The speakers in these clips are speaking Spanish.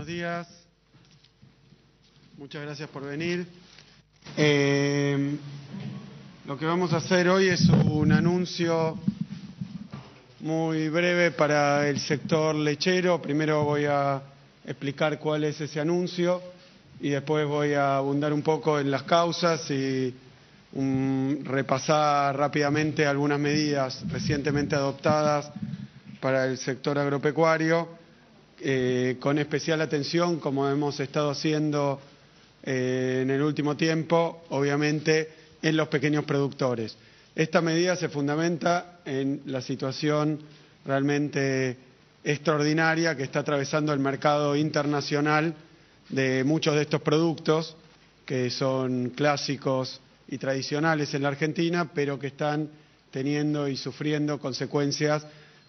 Buenos días. Muchas gracias por venir. Lo que vamos a hacer hoy es un anuncio muy breve para el sector lechero. Primero voy a explicar cuál es ese anuncio y después voy a abundar un poco en las causas y repasar rápidamente algunas medidas recientemente adoptadas para el sector agropecuario, con especial atención, como hemos estado haciendo en el último tiempo, obviamente, en los pequeños productores. Esta medida se fundamenta en la situación realmente extraordinaria que está atravesando el mercado internacional de muchos de estos productos, que son clásicos y tradicionales en la Argentina, pero que están teniendo y sufriendo consecuencias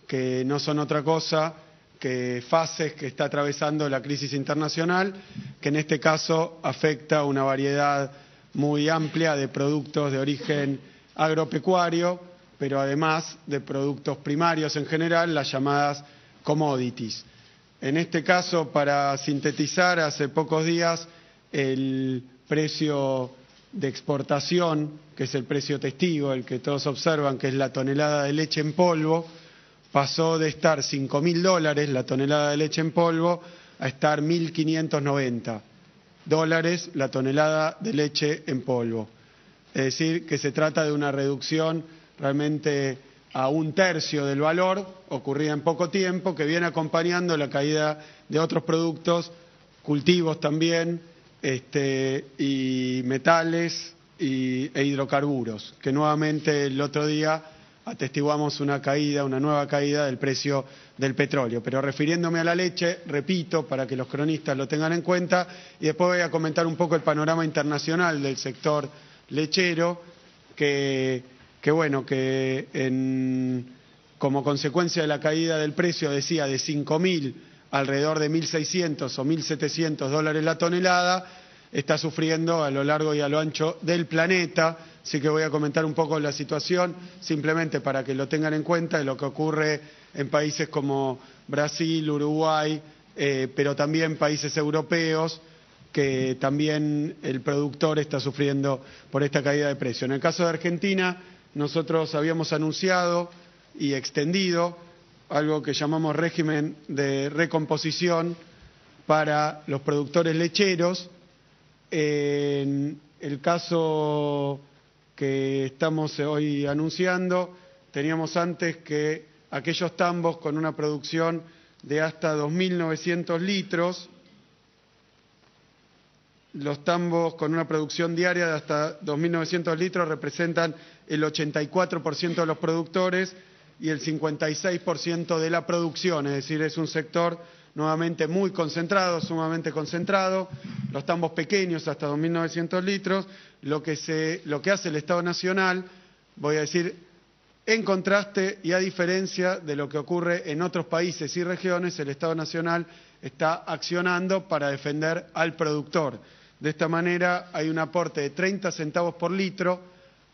que no son otra cosa que fases que está atravesando la crisis internacional, que en este caso afecta a una variedad muy amplia de productos de origen agropecuario, pero además de productos primarios en general, las llamadas commodities. En este caso, para sintetizar, hace pocos días el precio de exportación, que es el precio testigo, el que todos observan, que es la tonelada de leche en polvo, pasó de estar $5.000 la tonelada de leche en polvo a estar $1.590 la tonelada de leche en polvo. Es decir, que se trata de una reducción realmente a 1/3 del valor, ocurrida en poco tiempo, que viene acompañando la caída de otros productos, cultivos también, y metales e hidrocarburos, que nuevamente el otro día atestiguamos una nueva caída del precio del petróleo. Pero refiriéndome a la leche, repito, para que los cronistas lo tengan en cuenta, y después voy a comentar un poco el panorama internacional del sector lechero, como consecuencia de la caída del precio, decía, de 5.000 alrededor de 1.600 o 1.700 dólares la tonelada, está sufriendo a lo largo y a lo ancho del planeta. Así que voy a comentar un poco la situación, simplemente para que lo tengan en cuenta, de lo que ocurre en países como Brasil, Uruguay, pero también países europeos, que también el productor está sufriendo por esta caída de precio. En el caso de Argentina, nosotros habíamos anunciado y extendido algo que llamamos régimen de recomposición para los productores lecheros. En el caso que estamos hoy anunciando, teníamos antes que aquellos tambos con una producción de hasta 2.900 litros, los tambos con una producción diaria de hasta 2.900 litros representan el 84% de los productores y el 56% de la producción, es decir, es un sector nuevamente muy concentrado, sumamente concentrado. Los tambos pequeños hasta 2.900 litros, lo que hace el Estado Nacional, voy a decir, en contraste y a diferencia de lo que ocurre en otros países y regiones, el Estado Nacional está accionando para defender al productor. De esta manera hay un aporte de 30 centavos por litro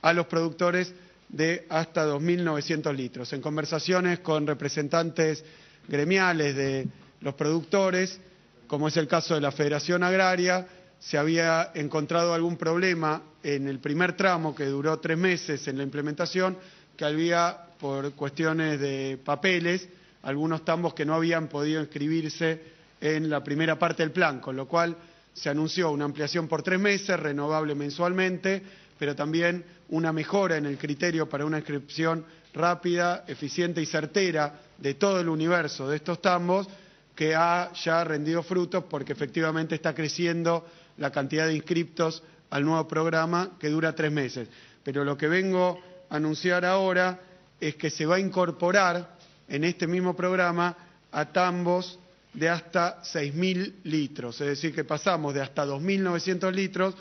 a los productores de hasta 2.900 litros. En conversaciones con representantes gremiales de los productores, como es el caso de la Federación Agraria, se había encontrado algún problema en el primer tramo, que duró 3 meses en la implementación, que había, por cuestiones de papeles, algunos tambos que no habían podido inscribirse en la primera parte del plan, con lo cual se anunció una ampliación por 3 meses, renovable mensualmente, pero también una mejora en el criterio para una inscripción rápida, eficiente y certera de todo el universo de estos tambos, que ha ya rendido frutos porque efectivamente está creciendo la cantidad de inscriptos al nuevo programa, que dura 3 meses. Pero lo que vengo a anunciar ahora es que se va a incorporar en este mismo programa a tambos de hasta 6.000 litros, es decir, que pasamos de hasta 2.900 litros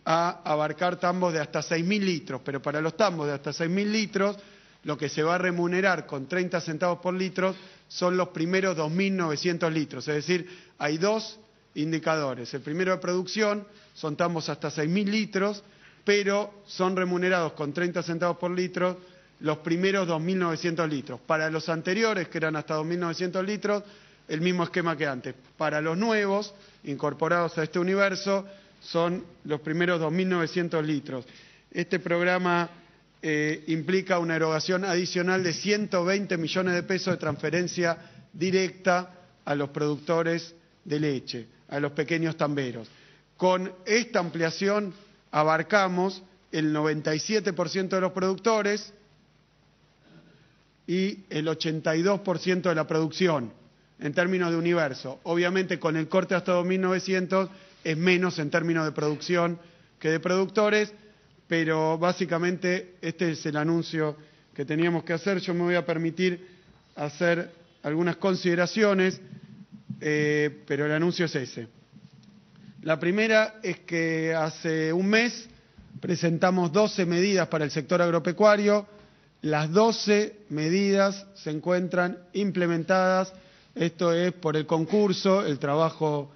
a abarcar tambos de hasta 6.000 litros, pero para los tambos de hasta 6.000 litros, lo que se va a remunerar con 30 centavos por litro son los primeros 2.900 litros, es decir, hay 2 indicadores. El primero de producción, son tambos hasta 6.000 litros, pero son remunerados con 30 centavos por litro los primeros 2.900 litros. Para los anteriores, que eran hasta 2.900 litros, el mismo esquema que antes. Para los nuevos, incorporados a este universo, son los primeros 2.900 litros. Este programa implica una erogación adicional de 120 millones de pesos de transferencia directa a los productores de leche, a los pequeños tamberos. Con esta ampliación abarcamos el 97% de los productores y el 82% de la producción en términos de universo. Obviamente con el corte hasta 2.900 es menos en términos de producción que de productores, pero básicamente este es el anuncio que teníamos que hacer. Yo me voy a permitir hacer algunas consideraciones, pero el anuncio es ese. La primera es que hace un mes presentamos 12 medidas para el sector agropecuario. Las 12 medidas se encuentran implementadas. Esto es por el concurso, el trabajo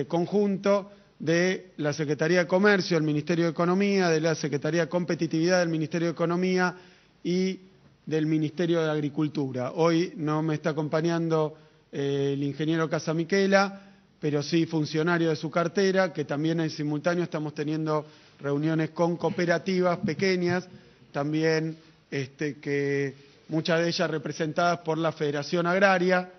conjunto de la Secretaría de Comercio, el Ministerio de Economía, de la Secretaría de Competitividad del Ministerio de Economía y del Ministerio de Agricultura. Hoy no me está acompañando el ingeniero Casamichela, pero sí funcionario de su cartera, que también en simultáneo estamos teniendo reuniones con cooperativas pequeñas, también que muchas de ellas representadas por la Federación Agraria,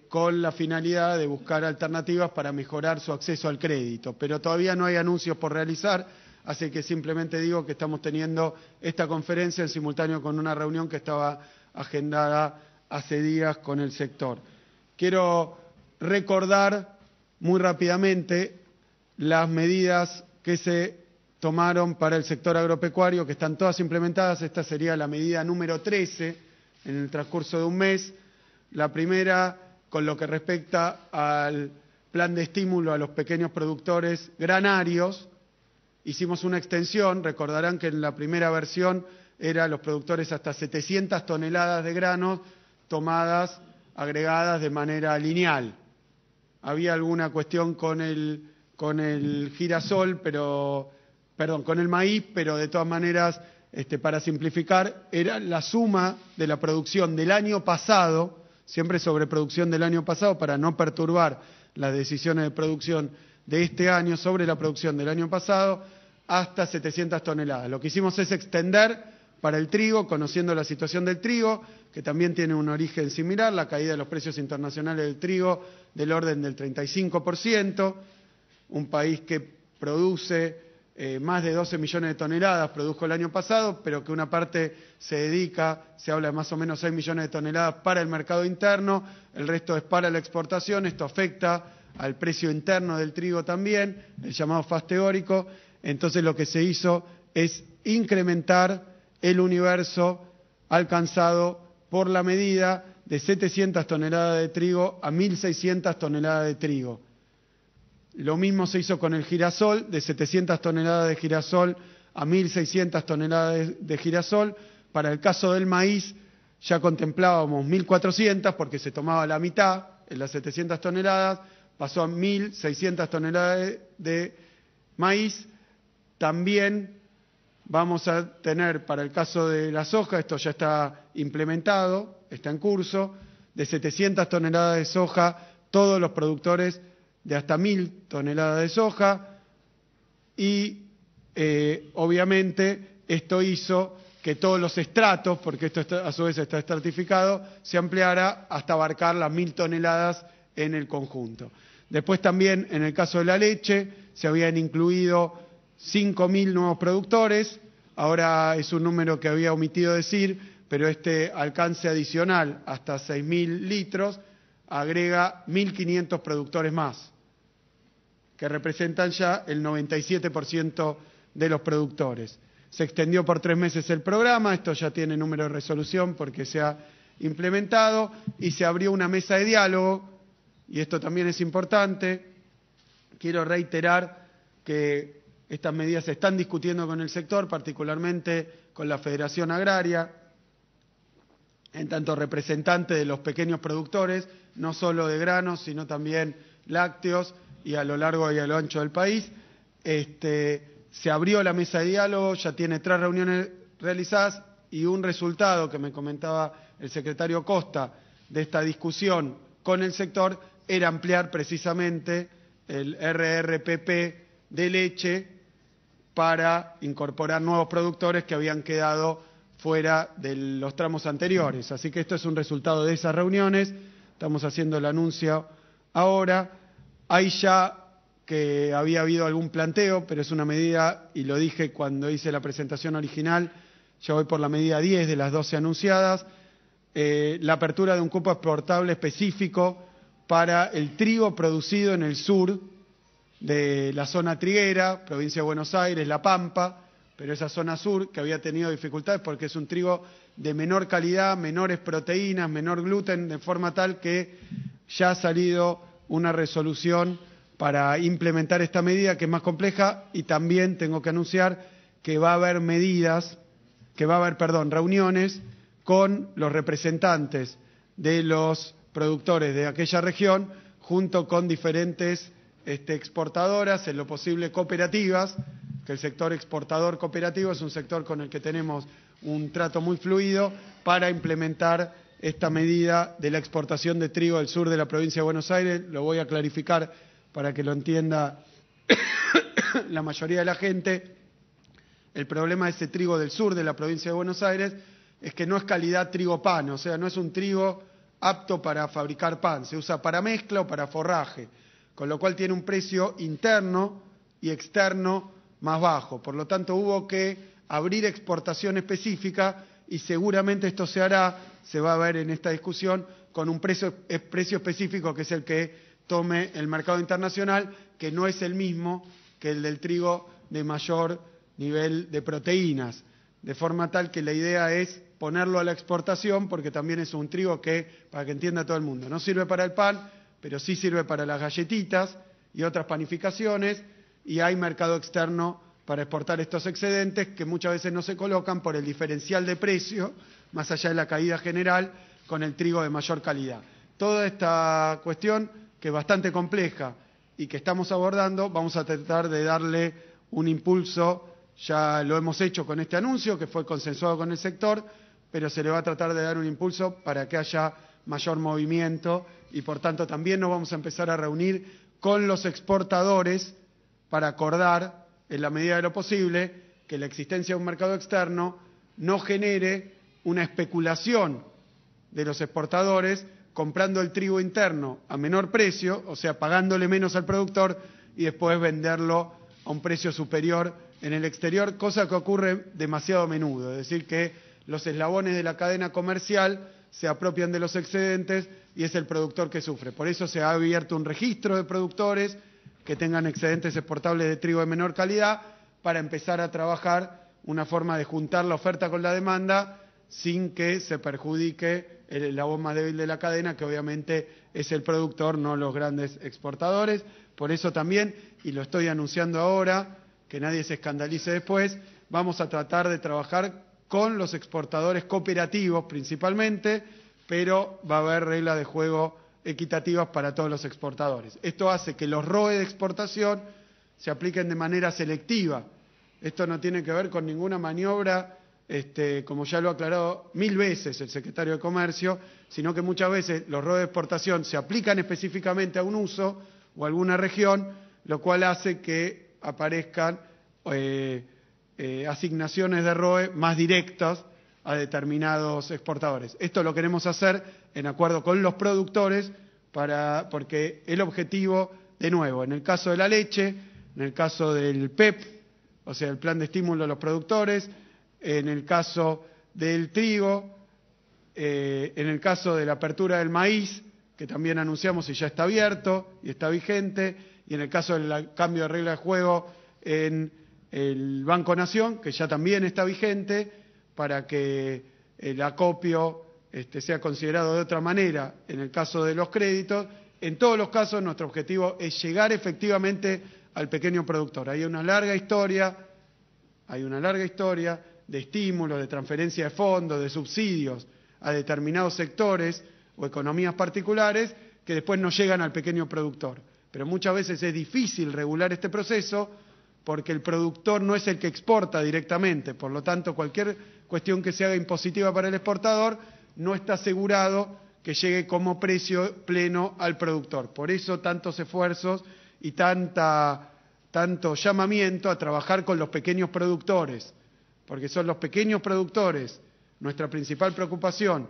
con la finalidad de buscar alternativas para mejorar su acceso al crédito. Pero todavía no hay anuncios por realizar, así que simplemente digo que estamos teniendo esta conferencia en simultáneo con una reunión que estaba agendada hace días con el sector. Quiero recordar muy rápidamente las medidas que se tomaron para el sector agropecuario, que están todas implementadas. Esta sería la medida número 13 en el transcurso de un mes. La primera, con lo que respecta al plan de estímulo a los pequeños productores granarios, hicimos una extensión. Recordarán que en la primera versión era los productores hasta 700 toneladas de granos tomadas, agregadas de manera lineal. Había alguna cuestión con el girasol, con el maíz, pero de todas maneras, para simplificar, era la suma de la producción del año pasado, siempre sobreproducción del año pasado, para no perturbar las decisiones de producción de este año sobre la producción del año pasado, hasta 700 toneladas. Lo que hicimos es extender para el trigo, conociendo la situación del trigo, que también tiene un origen similar, la caída de los precios internacionales del trigo del orden del 35%, un país que produce más de 12 millones de toneladas, produjo el año pasado, pero que una parte se dedica, se habla de más o menos 6 millones de toneladas para el mercado interno, el resto es para la exportación. Esto afecta al precio interno del trigo también, el llamado FAS teórico. Entonces lo que se hizo es incrementar el universo alcanzado por la medida de 700 toneladas de trigo a 1.600 toneladas de trigo. Lo mismo se hizo con el girasol, de 700 toneladas de girasol a 1.600 toneladas de girasol. Para el caso del maíz ya contemplábamos 1.400 porque se tomaba la mitad en las 700 toneladas, pasó a 1.600 toneladas de maíz. También vamos a tener para el caso de la soja, esto ya está implementado, está en curso, de 700 toneladas de soja, todos los productores de hasta 1.000 toneladas de soja, y obviamente esto hizo que todos los estratos, porque esto a su vez está estratificado, se ampliara hasta abarcar las 1.000 toneladas en el conjunto. Después también en el caso de la leche se habían incluido 5.000 nuevos productores, ahora es un número que había omitido decir, pero este alcance adicional hasta 6.000 litros agrega 1.500 productores más, que representan ya el 97% de los productores. Se extendió por 3 meses el programa, esto ya tiene número de resolución porque se ha implementado, y se abrió una mesa de diálogo, y esto también es importante. Quiero reiterar que estas medidas se están discutiendo con el sector, particularmente con la Federación Agraria, en tanto representante de los pequeños productores, no solo de granos, sino también lácteos, y a lo largo y a lo ancho del país. Se abrió la mesa de diálogo, ya tiene 3 reuniones realizadas y un resultado que me comentaba el secretario Costa de esta discusión con el sector era ampliar precisamente el RRPP de leche para incorporar nuevos productores que habían quedado fuera de los tramos anteriores. Así que esto es un resultado de esas reuniones. Estamos haciendo el anuncio ahora. Hay ya que había habido algún planteo, pero es una medida, y lo dije cuando hice la presentación original, yo voy por la medida 10 de las 12 anunciadas, la apertura de un cupo exportable específico para el trigo producido en el sur de la zona triguera, provincia de Buenos Aires, La Pampa, pero esa zona sur que había tenido dificultades porque es un trigo de menor calidad, menores proteínas, menor gluten, de forma tal que ya ha salido una resolución para implementar esta medida que es más compleja, y también tengo que anunciar que va a haber reuniones con los representantes de los productores de aquella región, junto con diferentes exportadoras, en lo posible cooperativas, que el sector exportador cooperativo es un sector con el que tenemos un trato muy fluido para implementar esta medida de la exportación de trigo del sur de la provincia de Buenos Aires. Lo voy a clarificar para que lo entienda la mayoría de la gente. El problema de ese trigo del sur de la provincia de Buenos Aires es que no es calidad trigo pan, o sea, no es un trigo apto para fabricar pan, se usa para mezcla o para forraje, con lo cual tiene un precio interno y externo más bajo. Por lo tanto, hubo que abrir exportación específica y seguramente esto se hará, se va a ver en esta discusión, con un precio específico que es el que tome el mercado internacional, que no es el mismo que el del trigo de mayor nivel de proteínas, de forma tal que la idea es ponerlo a la exportación, porque también es un trigo que, para que entienda todo el mundo, no sirve para el pan, pero sí sirve para las galletitas y otras panificaciones, y hay mercado externo para exportar estos excedentes que muchas veces no se colocan por el diferencial de precio, más allá de la caída general, con el trigo de mayor calidad. Toda esta cuestión, que es bastante compleja y que estamos abordando, vamos a tratar de darle un impulso. Ya lo hemos hecho con este anuncio, que fue consensuado con el sector, pero se le va a tratar de dar un impulso para que haya mayor movimiento y, por tanto, también nos vamos a empezar a reunir con los exportadores para acordar, en la medida de lo posible, que la existencia de un mercado externo no genere una especulación de los exportadores comprando el trigo interno a menor precio, o sea, pagándole menos al productor y después venderlo a un precio superior en el exterior, cosa que ocurre demasiado a menudo, es decir, que los eslabones de la cadena comercial se apropian de los excedentes y es el productor que sufre. Por eso se ha abierto un registro de productores que tengan excedentes exportables de trigo de menor calidad para empezar a trabajar una forma de juntar la oferta con la demanda sin que se perjudique el eslabón más débil de la cadena, que obviamente es el productor, no los grandes exportadores. Por eso también, y lo estoy anunciando ahora, que nadie se escandalice después, vamos a tratar de trabajar con los exportadores cooperativos principalmente, pero va a haber reglas de juego equitativas para todos los exportadores. Esto hace que los ROE de exportación se apliquen de manera selectiva. Esto no tiene que ver con ninguna maniobra, como ya lo ha aclarado 1000 veces el secretario de Comercio, sino que muchas veces los ROE de exportación se aplican específicamente a un uso o a alguna región, lo cual hace que aparezcan asignaciones de ROE más directas a determinados exportadores. Esto lo queremos hacer en acuerdo con los productores, porque el objetivo, de nuevo, en el caso de la leche, en el caso del PEP, o sea, el plan de estímulo a los productores, en el caso del trigo, en el caso de la apertura del maíz, que también anunciamos y ya está abierto y está vigente, y en el caso del cambio de regla de juego en el Banco Nación, que ya también está vigente, para que el acopio sea considerado de otra manera en el caso de los créditos. En todos los casos nuestro objetivo es llegar efectivamente al pequeño productor. Hay una larga historia de estímulos, de transferencia de fondos, de subsidios a determinados sectores o economías particulares que después no llegan al pequeño productor. Pero muchas veces es difícil regular este proceso porque el productor no es el que exporta directamente. Por lo tanto, cualquier cuestión que se haga impositiva para el exportador no está asegurado que llegue como precio pleno al productor. Por eso tantos esfuerzos y tanto llamamiento a trabajar con los pequeños productores, porque son los pequeños productores nuestra principal preocupación,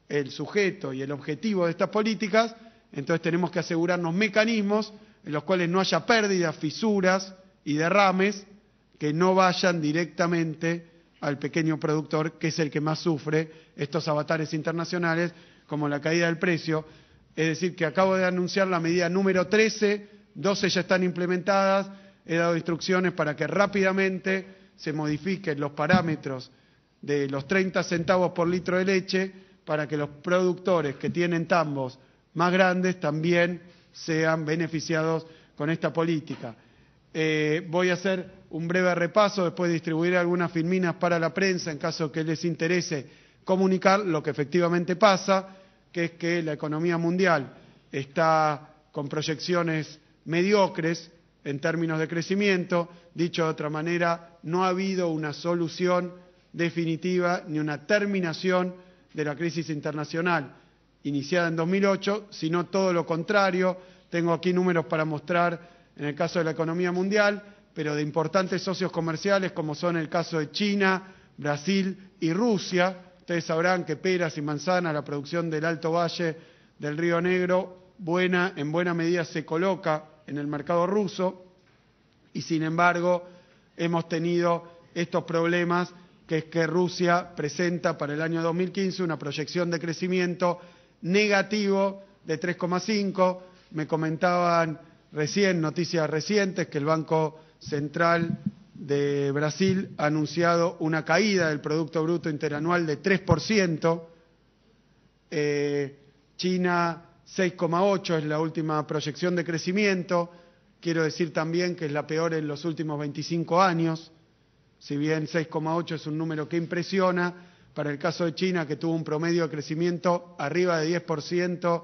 el sujeto y el objetivo de estas políticas. Entonces tenemos que asegurarnos mecanismos en los cuales no haya pérdidas, fisuras y derrames que no vayan directamente al pequeño productor, que es el que más sufre estos avatares internacionales, como la caída del precio. Es decir, que acabo de anunciar la medida número 13, 12 ya están implementadas, he dado instrucciones para que rápidamente se modifiquen los parámetros de los 30 centavos por litro de leche para que los productores que tienen tambos más grandes también sean beneficiados con esta política. Voy a hacer un breve repaso, después distribuir algunas filminas para la prensa en caso que les interese comunicar lo que efectivamente pasa, que es que la economía mundial está con proyecciones mediocres en términos de crecimiento. Dicho de otra manera, no ha habido una solución definitiva ni una terminación de la crisis internacional iniciada en 2008, sino todo lo contrario. Tengo aquí números para mostrar en el caso de la economía mundial, pero de importantes socios comerciales como son el caso de China, Brasil y Rusia. Ustedes sabrán que peras y manzanas, la producción del Alto Valle del Río Negro, en buena medida se coloca en el mercado ruso, y sin embargo hemos tenido estos problemas, que es que Rusia presenta para el año 2015 una proyección de crecimiento negativo de 3,5. Me comentaban recién, noticias recientes, que el Banco Central de Brasil ha anunciado una caída del Producto Bruto Interanual de 3%, China 6,8 es la última proyección de crecimiento. Quiero decir también que es la peor en los últimos 25 años, si bien 6,8 es un número que impresiona. Para el caso de China, que tuvo un promedio de crecimiento arriba de 10%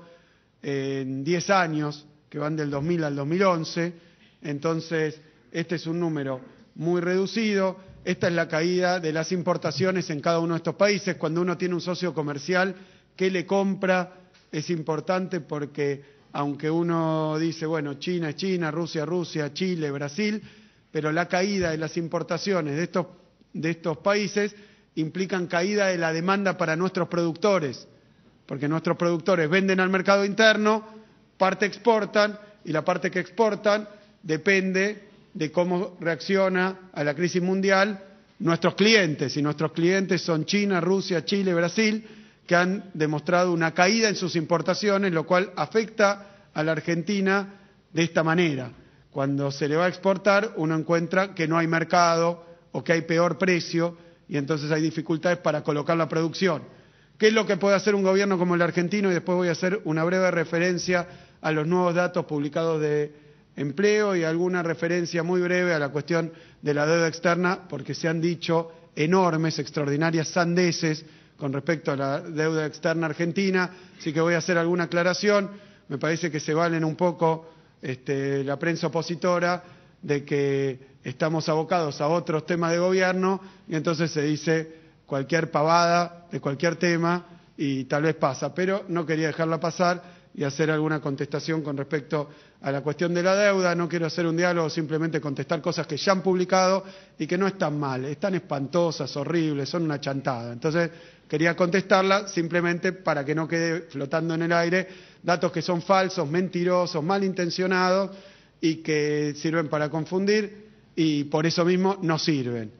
en 10 años, que van del 2000 al 2011, entonces este es un número muy reducido. Esta es la caída de las importaciones en cada uno de estos países. Cuando uno tiene un socio comercial que le compra, es importante porque aunque uno dice, bueno, China es China, Rusia es Rusia, Chile, Brasil, pero la caída de las importaciones de estos países implican caída de la demanda para nuestros productores, porque nuestros productores venden al mercado interno, parte exportan, y la parte que exportan depende de cómo reacciona a la crisis mundial nuestros clientes, y nuestros clientes son China, Rusia, Chile, Brasil, que han demostrado una caída en sus importaciones, lo cual afecta a la Argentina de esta manera. Cuando se le va a exportar, uno encuentra que no hay mercado o que hay peor precio, y entonces hay dificultades para colocar la producción. ¿Qué es lo que puede hacer un gobierno como el argentino? Y después voy a hacer una breve referencia a los nuevos datos publicados de empleo y alguna referencia muy breve a la cuestión de la deuda externa, porque se han dicho enormes, extraordinarias sandeces con respecto a la deuda externa argentina, así que voy a hacer alguna aclaración. Me parece que se valen un poco la prensa opositora de que estamos abocados a otros temas de gobierno, y entonces se dice cualquier pavada de cualquier tema y tal vez pasa, pero no quería dejarla pasar y hacer alguna contestación con respecto a la cuestión de la deuda. No quiero hacer un diálogo, simplemente contestar cosas que ya han publicado y que no están mal, están espantosas, horribles, son una chantada. Entonces quería contestarla simplemente para que no quede flotando en el aire datos que son falsos, mentirosos, malintencionados y que sirven para confundir, y por eso mismo no sirven.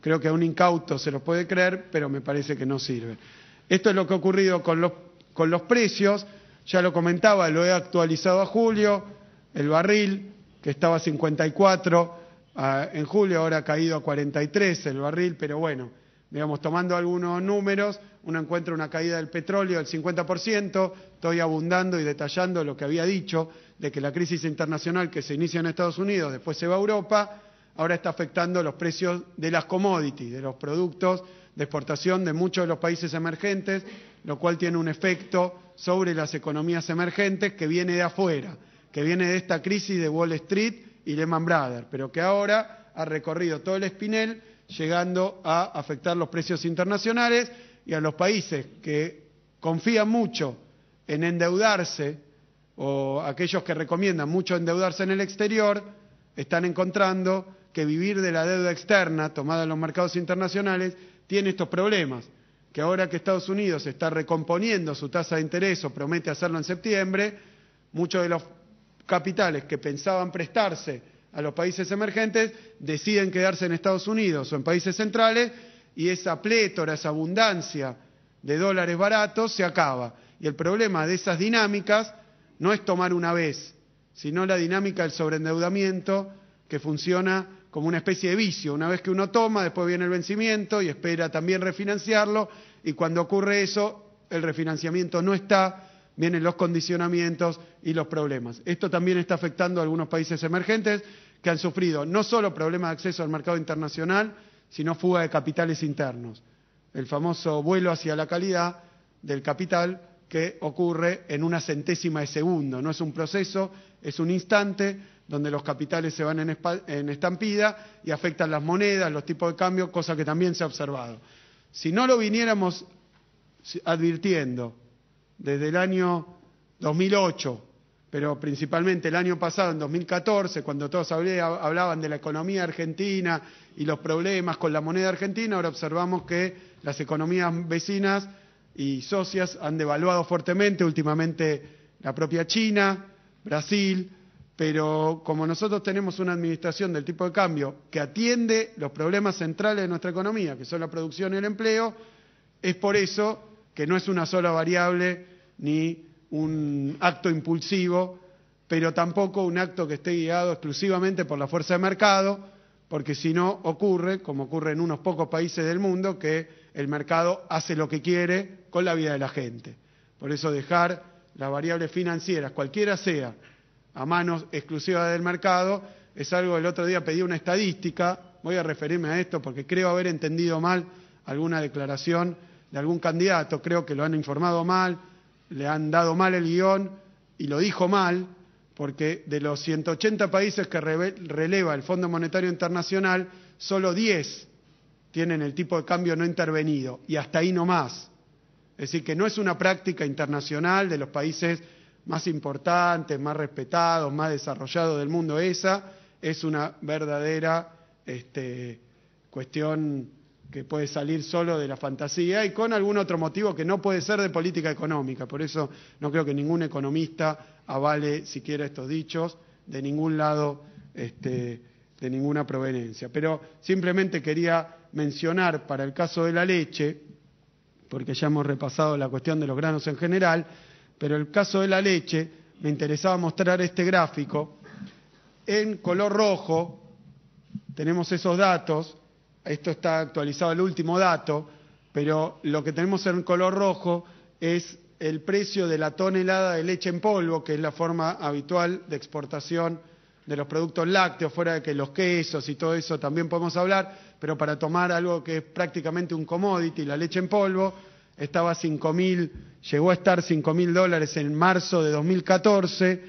Creo que a un incauto se los puede creer, pero me parece que no sirven. Esto es lo que ha ocurrido con los precios. Ya lo comentaba, lo he actualizado a julio. El barril, que estaba a 54 en julio, ahora ha caído a 43 el barril, pero bueno, digamos, tomando algunos números, uno encuentra una caída del petróleo del 50%. Estoy abundando y detallando lo que había dicho, de que la crisis internacional que se inicia en Estados Unidos, después se va a Europa, ahora está afectando los precios de las commodities, de los productos de exportación de muchos de los países emergentes, lo cual tiene un efecto sobre las economías emergentes que viene de afuera, que viene de esta crisis de Wall Street y Lehman Brothers, pero que ahora ha recorrido todo el espinel, llegando a afectar los precios internacionales, y a los países que confían mucho en endeudarse, o aquellos que recomiendan mucho endeudarse en el exterior, están encontrando que vivir de la deuda externa tomada en los mercados internacionales tiene estos problemas, que ahora que Estados Unidos está recomponiendo su tasa de interés o promete hacerlo en septiembre, muchos de los capitales que pensaban prestarse a los países emergentes deciden quedarse en Estados Unidos o en países centrales, y esa plétora, esa abundancia de dólares baratos se acaba. Y el problema de esas dinámicas no es tomar una vez, sino la dinámica del sobreendeudamiento, que funciona como una especie de vicio. Una vez que uno toma, después viene el vencimiento y espera también refinanciarlo, y cuando ocurre eso, el refinanciamiento no está, vienen los condicionamientos y los problemas. Esto también está afectando a algunos países emergentes que han sufrido no solo problemas de acceso al mercado internacional, sino fuga de capitales internos. El famoso vuelo hacia la calidad del capital, que ocurre en una centésima de segundo. No es un proceso, es un instante donde los capitales se van en estampida y afectan las monedas, los tipos de cambio, cosa que también se ha observado. Si no lo viniéramos advirtiendo desde el año 2008, pero principalmente el año pasado, en 2014, cuando todos hablaban de la economía argentina y los problemas con la moneda argentina, ahora observamos que las economías vecinas y socias han devaluado fuertemente, últimamente la propia China, Brasil, pero como nosotros tenemos una administración del tipo de cambio que atiende los problemas centrales de nuestra economía, que son la producción y el empleo, es por eso que no es una sola variable ni un acto impulsivo, pero tampoco un acto que esté guiado exclusivamente por la fuerza de mercado, porque si no ocurre, como ocurre en unos pocos países del mundo, que el mercado hace lo que quiere con la vida de la gente. Por eso dejar las variables financieras, cualquiera sea, a manos exclusivas del mercado, es algo. El otro día pedí una estadística, voy a referirme a esto porque creo haber entendido mal alguna declaración de algún candidato, creo que lo han informado mal, le han dado mal el guión y lo dijo mal, porque de los 180 países que releva el Fondo Monetario Internacional, solo 10 tienen el tipo de cambio no intervenido, y hasta ahí no más. Es decir, que no es una práctica internacional de los países más importantes, más respetados, más desarrollados del mundo esa, es una verdadera cuestión que puede salir solo de la fantasía y con algún otro motivo que no puede ser de política económica. Por eso no creo que ningún economista avale siquiera estos dichos de ningún lado, de ninguna proveniencia. Pero simplemente quería mencionar para el caso de la leche, porque ya hemos repasado la cuestión de los granos en general, pero el caso de la leche me interesaba mostrar este gráfico. En color rojo tenemos esos datos. Esto está actualizado el último dato, pero lo que tenemos en color rojo es el precio de la tonelada de leche en polvo, que es la forma habitual de exportación de los productos lácteos, fuera de que los quesos y todo eso también podemos hablar, pero para tomar algo que es prácticamente un commodity, la leche en polvo, llegó a estar $5.000 en marzo de 2014,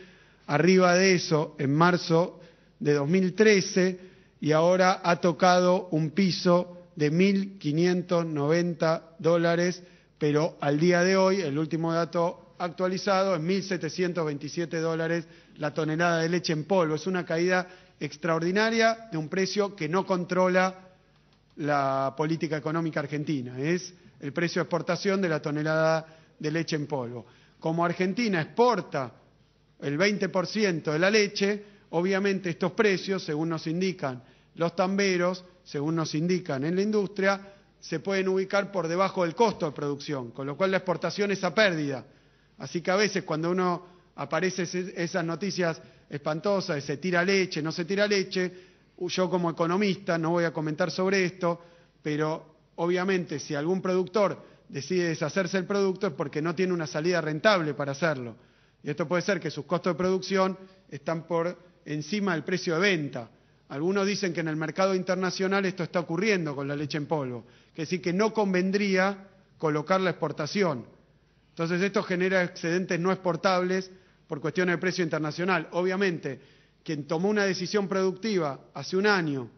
arriba de eso en marzo de 2013, y ahora ha tocado un piso de $1.590, pero al día de hoy, el último dato actualizado, es $1.727 la tonelada de leche en polvo. Es una caída extraordinaria de un precio que no controla la política económica argentina. Es el precio de exportación de la tonelada de leche en polvo. Como Argentina exporta el 20% de la leche, obviamente estos precios, según nos indican los tamberos, según nos indican en la industria, se pueden ubicar por debajo del costo de producción, con lo cual la exportación es a pérdida. Así que a veces cuando uno aparece esas noticias espantosas de se tira leche, no se tira leche, yo como economista no voy a comentar sobre esto, pero obviamente si algún productor decide deshacerse del producto es porque no tiene una salida rentable para hacerlo. Y esto puede ser que sus costos de producción están por encima del precio de venta. Algunos dicen que en el mercado internacional esto está ocurriendo con la leche en polvo, que es decir, que no convendría colocar la exportación. Entonces esto genera excedentes no exportables por cuestiones de precio internacional. Obviamente, quien tomó una decisión productiva hace un año,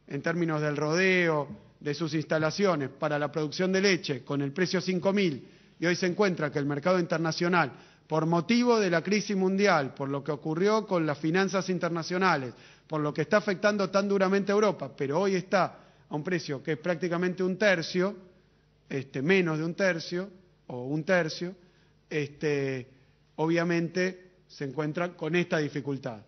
en términos del rodeo, de sus instalaciones para la producción de leche, con el precio 5.000, y hoy se encuentra que el mercado internacional, por motivo de la crisis mundial, por lo que ocurrió con las finanzas internacionales, por lo que está afectando tan duramente a Europa, pero hoy está a un precio que es prácticamente un tercio, menos de un tercio, o un tercio, obviamente se encuentra con esta dificultad.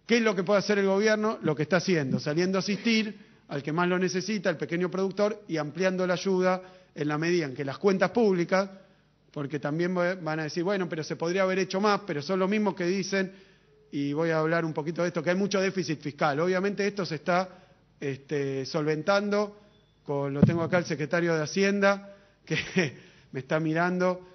¿Qué es lo que puede hacer el gobierno? Lo que está haciendo, saliendo a asistir al que más lo necesita, al pequeño productor, y ampliando la ayuda en la medida en que las cuentas públicas, porque también van a decir, bueno, pero se podría haber hecho más, pero son los mismos que dicen, y voy a hablar un poquito de esto, que hay mucho déficit fiscal. Obviamente esto se está solventando, lo tengo acá el secretario de Hacienda, que me está mirando,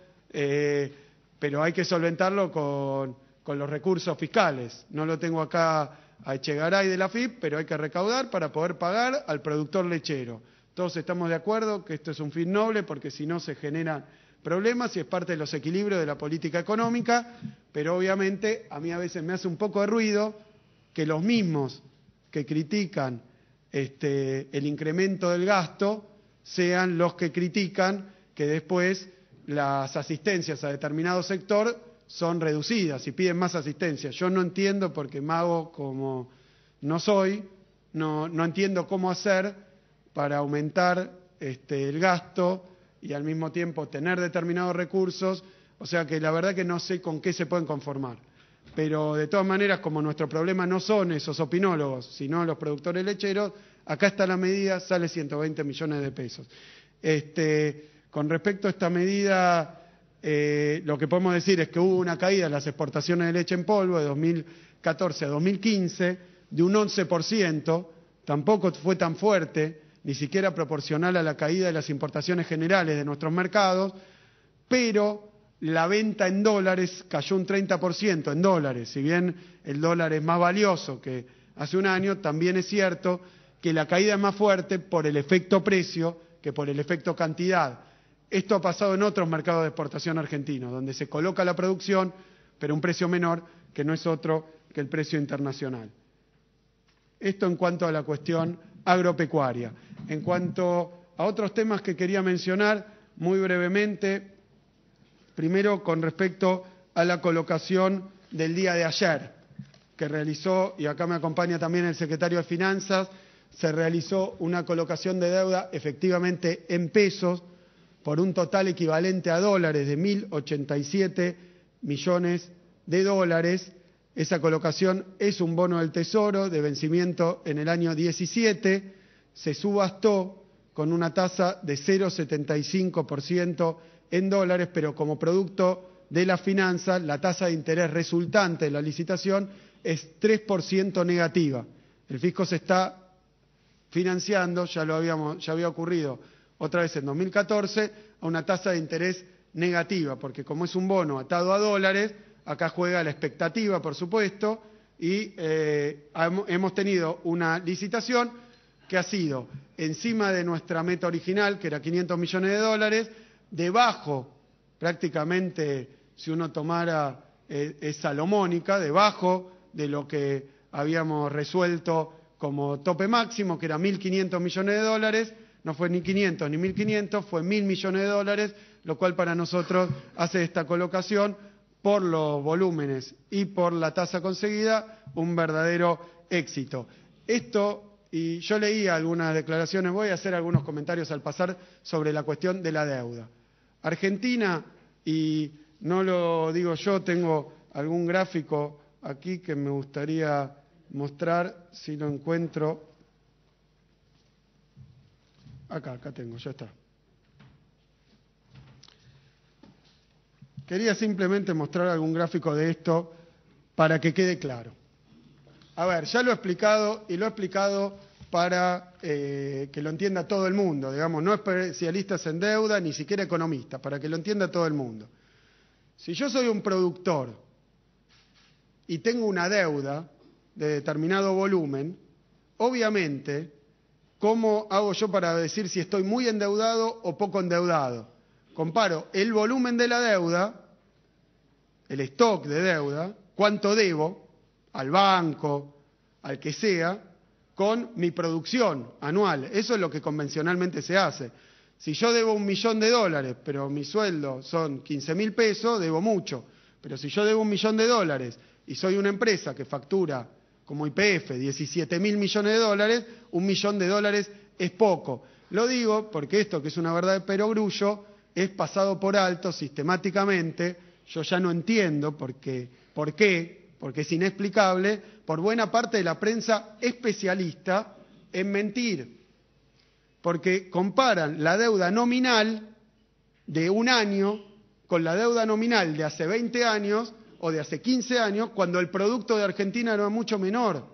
pero hay que solventarlo con los recursos fiscales. No lo tengo acá a Echegaray de la FIP, pero hay que recaudar para poder pagar al productor lechero. Todos estamos de acuerdo que esto es un fin noble, porque si no se generan problemas y es parte de los equilibrios de la política económica, pero obviamente a mí a veces me hace un poco de ruido que los mismos que critican el incremento del gasto sean los que critican que después las asistencias a determinado sector son reducidas y piden más asistencia. Yo no entiendo, porque mago como no soy, no entiendo cómo hacer para aumentar el gasto y al mismo tiempo tener determinados recursos, o sea que la verdad que no sé con qué se pueden conformar. Pero de todas maneras, como nuestro problema no son esos opinólogos, sino los productores lecheros, acá está la medida, sale 120 millones de pesos. Con respecto a esta medida, lo que podemos decir es que hubo una caída en las exportaciones de leche en polvo de 2014 a 2015 de un 11%, tampoco fue tan fuerte, ni siquiera proporcional a la caída de las importaciones generales de nuestros mercados, pero la venta en dólares cayó un 30% en dólares. Si bien el dólar es más valioso que hace un año, también es cierto que la caída es más fuerte por el efecto precio que por el efecto cantidad. Esto ha pasado en otros mercados de exportación argentinos, donde se coloca la producción, pero un precio menor, que no es otro que el precio internacional. Esto en cuanto a la cuestión agropecuaria. En cuanto a otros temas que quería mencionar, muy brevemente, primero con respecto a la colocación del día de ayer, que realizó, y acá me acompaña también el secretario de Finanzas, se realizó una colocación de deuda efectivamente en pesos, por un total equivalente a dólares de 1.087 millones de dólares. Esa colocación es un bono del Tesoro de vencimiento en el año 17, se subastó con una tasa de 0,75% en dólares, pero como producto de las finanzas, la tasa de interés resultante de la licitación es 3% negativa. El fisco se está financiando, ya había ocurrido otra vez en 2014, a una tasa de interés negativa, porque como es un bono atado a dólares, acá juega la expectativa, por supuesto, y hemos tenido una licitación que ha sido encima de nuestra meta original, que era 500 millones de dólares, debajo, prácticamente, si uno tomara, es salomónica, debajo de lo que habíamos resuelto como tope máximo, que era 1.500 millones de dólares, no fue ni 500 ni 1.500, fue 1.000 millones de dólares, lo cual para nosotros hace esta colocación, por los volúmenes y por la tasa conseguida, un verdadero éxito. Esto, y yo leí algunas declaraciones, voy a hacer algunos comentarios al pasar sobre la cuestión de la deuda. Argentina, y no lo digo yo, tengo algún gráfico aquí que me gustaría mostrar, si lo encuentro. Acá tengo, ya está. Quería simplemente mostrar algún gráfico de esto para que quede claro. A ver, ya lo he explicado y lo he explicado para que lo entienda todo el mundo, digamos, no especialistas en deuda, ni siquiera economistas, para que lo entienda todo el mundo. Si yo soy un productor y tengo una deuda de determinado volumen, obviamente, ¿cómo hago yo para decir si estoy muy endeudado o poco endeudado? Comparo el volumen de la deuda, el stock de deuda, cuánto debo al banco, al que sea, con mi producción anual. Eso es lo que convencionalmente se hace. Si yo debo $1.000.000, pero mi sueldo son 15.000 pesos, debo mucho. Pero si yo debo $1.000.000 y soy una empresa que factura como YPF 17.000 millones de dólares, $1.000.000 es poco. Lo digo porque esto, que es una verdad de perogrullo, es pasado por alto sistemáticamente. Yo ya no entiendo por qué, porque es inexplicable, por buena parte de la prensa especialista en mentir. Porque comparan la deuda nominal de un año con la deuda nominal de hace 20 años o de hace 15 años, cuando el producto de Argentina era mucho menor.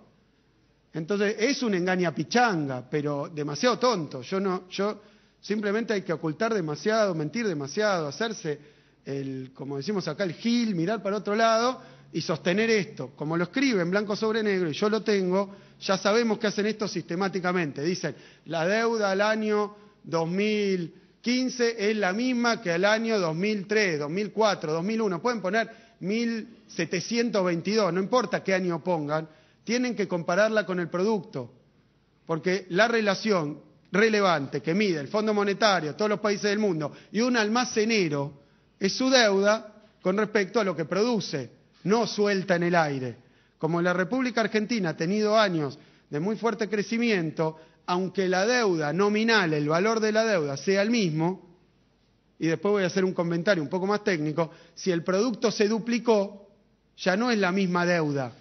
Entonces, es un engañapichanga, pero demasiado tonto. Simplemente hay que ocultar demasiado, mentir demasiado, hacerse como decimos acá, el gil, mirar para otro lado y sostener esto. Como lo escribe en blanco sobre negro, y yo lo tengo, ya sabemos que hacen esto sistemáticamente. Dicen, la deuda al año 2015 es la misma que al año 2003, 2004, 2001. Pueden poner 1722, no importa qué año pongan, tienen que compararla con el producto. Porque la relación relevante que mide el Fondo Monetario, todos los países del mundo, y un almacenero, es su deuda con respecto a lo que produce, no suelta en el aire. Como la República Argentina ha tenido años de muy fuerte crecimiento, aunque la deuda nominal, el valor de la deuda sea el mismo, y después voy a hacer un comentario un poco más técnico, si el producto se duplicó, ya no es la misma deuda.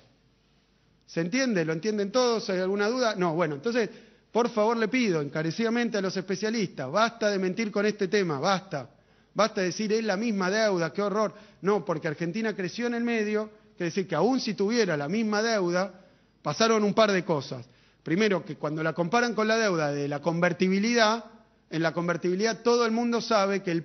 ¿Se entiende? ¿Lo entienden todos? ¿Hay alguna duda? No, bueno, entonces, por favor le pido encarecidamente a los especialistas, basta de mentir con este tema, basta. Basta de decir, es la misma deuda, qué horror. No, porque Argentina creció en el medio, quiere decir que aún si tuviera la misma deuda, pasaron un par de cosas. Primero, que cuando la comparan con la deuda de la convertibilidad, en la convertibilidad todo el mundo sabe que el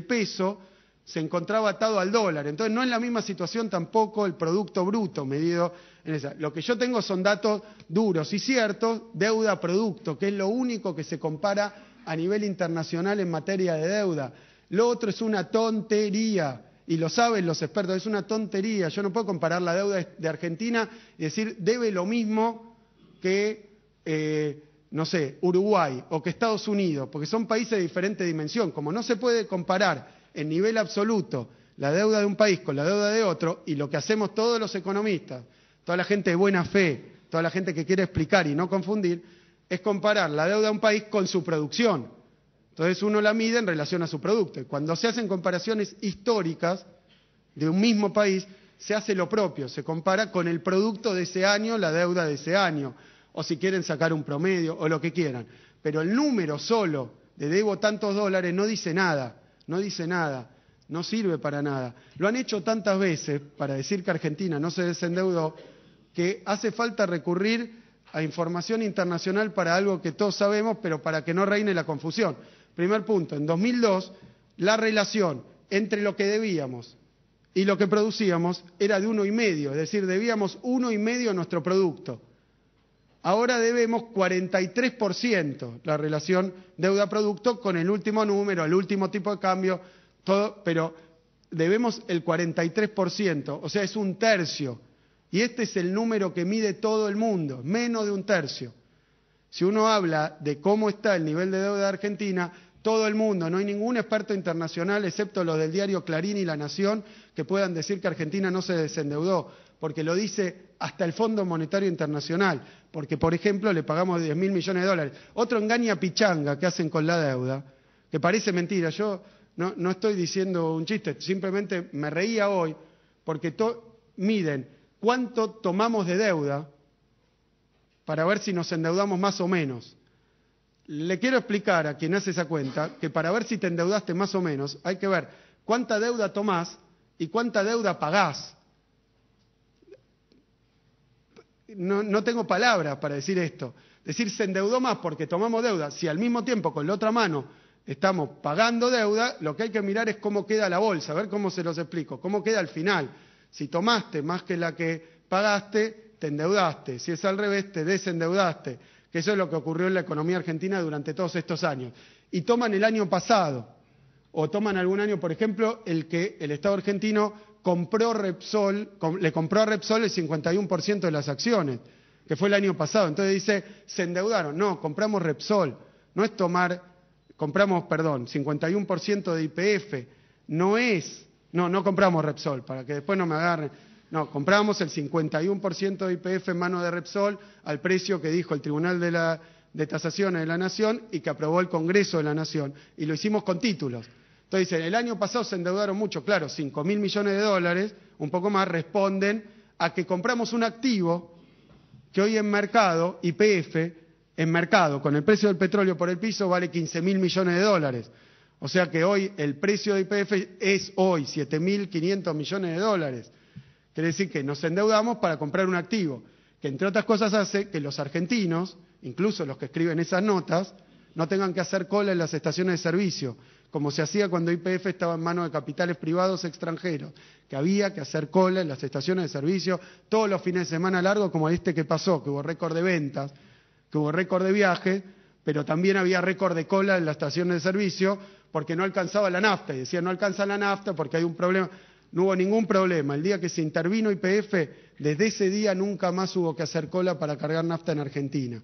peso se encontraba atado al dólar. Entonces no es la misma situación tampoco el Producto Bruto medido en esa. Lo que yo tengo son datos duros y ciertos, deuda-producto, que es lo único que se compara a nivel internacional en materia de deuda. Lo otro es una tontería, y lo saben los expertos, es una tontería. Yo no puedo comparar la deuda de Argentina y decir, debe lo mismo que, no sé, Uruguay o que Estados Unidos, porque son países de diferente dimensión. Como no se puede comparar en nivel absoluto la deuda de un país con la deuda de otro, y lo que hacemos todos los economistas, toda la gente de buena fe, toda la gente que quiere explicar y no confundir, es comparar la deuda de un país con su producción. Entonces uno la mide en relación a su producto. Y cuando se hacen comparaciones históricas de un mismo país, se hace lo propio, se compara con el producto de ese año, la deuda de ese año, o si quieren sacar un promedio, o lo que quieran. Pero el número solo de debo tantos dólares no dice nada, no sirve para nada. Lo han hecho tantas veces para decir que Argentina no se desendeudó, que hace falta recurrir a información internacional para algo que todos sabemos, pero para que no reine la confusión. Primer punto, en 2002 la relación entre lo que debíamos y lo que producíamos era de 1,5, es decir, debíamos 1,5 a nuestro producto. Ahora debemos 43%, la relación deuda-producto con el último número, el último tipo de cambio, todo, pero debemos el 43%, o sea, es un tercio. Y este es el número que mide todo el mundo, menos de un tercio. Si uno habla de cómo está el nivel de deuda de Argentina, todo el mundo, no hay ningún experto internacional, excepto los del diario Clarín y La Nación, que puedan decir que Argentina no se desendeudó, porque lo dice hasta el Fondo Monetario Internacional, porque, por ejemplo, le pagamos 10.000 millones de dólares. Otro engañapichanga que hacen con la deuda, que parece mentira. Yo no estoy diciendo un chiste, simplemente me reía hoy, porque miden cuánto tomamos de deuda para ver si nos endeudamos más o menos. Le quiero explicar a quien hace esa cuenta que para ver si te endeudaste más o menos hay que ver cuánta deuda tomás y cuánta deuda pagás. No tengo palabras para decir esto. Decir se endeudó más porque tomamos deuda, si al mismo tiempo con la otra mano estamos pagando deuda, lo que hay que mirar es cómo queda la bolsa, a ver cómo se los explico, cómo queda al final. Si tomaste más que la que pagaste, te endeudaste. Si es al revés, te desendeudaste. Que eso es lo que ocurrió en la economía argentina durante todos estos años. Y toman el año pasado, o toman algún año, por ejemplo, el que el Estado argentino compró Repsol, le compró a Repsol el 51% de las acciones, que fue el año pasado. Entonces dice, se endeudaron. No, compramos Repsol. No es tomar compramos, perdón, 51% de YPF, no compramos Repsol, para que después no me agarren. No, compramos el 51% de YPF en mano de Repsol al precio que dijo el Tribunal de Tasaciones de la Nación y que aprobó el Congreso de la Nación. Y lo hicimos con títulos. Entonces dicen, el año pasado se endeudaron mucho, claro, 5.000 millones de dólares, un poco más, responden a que compramos un activo que hoy en mercado, YPF, en mercado, con el precio del petróleo por el piso, vale 15.000 millones de dólares. O sea que hoy el precio de YPF es hoy 7.500 millones de dólares. Quiere decir que nos endeudamos para comprar un activo, que entre otras cosas hace que los argentinos, incluso los que escriben esas notas, no tengan que hacer cola en las estaciones de servicio, como se hacía cuando YPF estaba en manos de capitales privados extranjeros, que había que hacer cola en las estaciones de servicio todos los fines de semana largos, como este que pasó, que hubo récord de ventas, que hubo récord de viajes, pero también había récord de cola en las estaciones de servicio porque no alcanzaba la nafta, y decían no alcanza la nafta porque hay un problema. No hubo ningún problema. El día que se intervino YPF, desde ese día nunca más hubo que hacer cola para cargar nafta en Argentina.